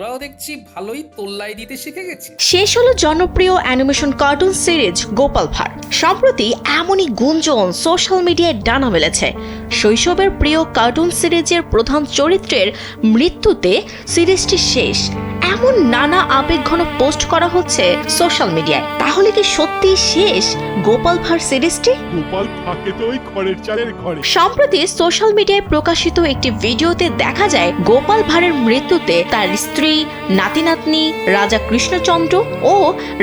তোরাও দেখছি ভালোই তোল্লাই দিতে শিখে গেছিস। শেষ হলো জনপ্রিয় animation cartoon series Gopal Bhar. সম্প্রতি এমনই গুঞ্জন সোশ্যাল মিডিয়ায় ডানা মেলেছে। শৈশবের প্রিয় কার্টুন সিরিজের প্রধান চরিত্রের মৃত্যুতে সিরিজটি শেষ, এমন নানা আবেগঘন পোস্ট করা হচ্ছে সোশ্যাল মিডিয়ায়। তাহলে কি সত্যি শেষ গোপাল ভাঁড় সিরিজটি? গোপাল থাকে তো ওই খড়ের চালের ঘরে। সম্প্রতি সোশ্যাল মিডিয়ায় প্রকাশিত একটি ভিডিওতে দেখা যায় গোপাল ভাঁড়ের মৃত্যুতে তার স্ত্রী, নাতি নাতনি, রাজা কৃষ্ণচন্দ্র ও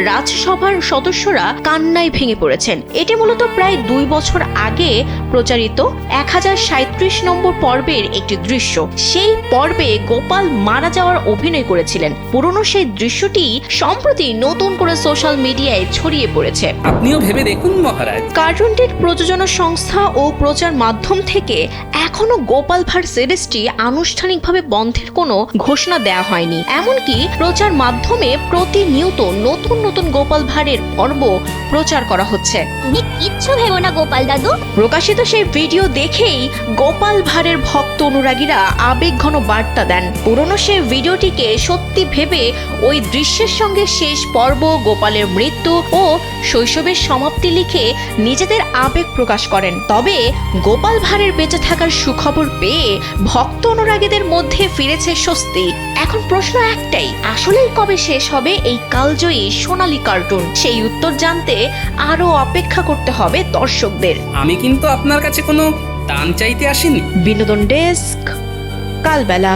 রাজসভার সদস্যরা কান্নায় ভেঙে পড়েছেন। এটি মূলত প্রায় 2 বছর আগে প্রচারিত 1037 নম্বর পর্বের একটি দৃশ্য। সেই পর্বে গোপাল মারা যাওয়ার অভিনয় করেছিলেন। পুরনো সেই দৃশ্যটি সম্প্রতি নতুন করে সোশ্যাল মিডিয়ায় ছড়িয়ে পড়েছে। আপনিও ভেবে দেখুন মহারাজ। কার্টুনটির প্রযোজনা সংস্থা ও প্রচার মাধ্যম থেকে এখনো গোপাল ভাঁড় সিরিজটি আনুষ্ঠানিকভাবে বন্ধের কোনো ঘোষণা দেওয়া হয়নি। এমনকি প্রচার মাধ্যমে প্রতিনিয়ত নতুন নতুন গোপাল ভাঁড়ের পর্ব প্রচার করা হচ্ছে। তুমি কিচ্ছু ভেবো না গোপাল দাদু। প্রকাশিত সেই ভিডিও দেখেই গোপাল ভাঁড়ের ভক্ত অনুরাগীরা আবেগঘন বার্তা দেন। পুরনো সেই ভিডিওটিকে সত্যি ভেবে ওই দৃশ্যের সঙ্গে শেষ পর্ব, গোপালের মৃত্যু ও শৈশবের সমাপ্তি লিখে নিজেদের আবেগ প্রকাশ করেন। তবে গোপাল ভাঁড়ের বেঁচে থাকার সুখবর পেয়ে ভক্ত অনুরাগীদের মধ্যে ফিরেছে স্বস্তি। এখন প্রশ্ন একটাই, আসলেই কবে শেষ হবে এই কালজয়ী সোনালী কার্টুন? সেই উত্তর জানতে আরো অপেক্ষা করতে হবে দর্শকদের। আমি কিন্তু আপনার কাছে কোনো দান চাইতে আসিনি। বিনোদন ডেস্ক, কালবেলা।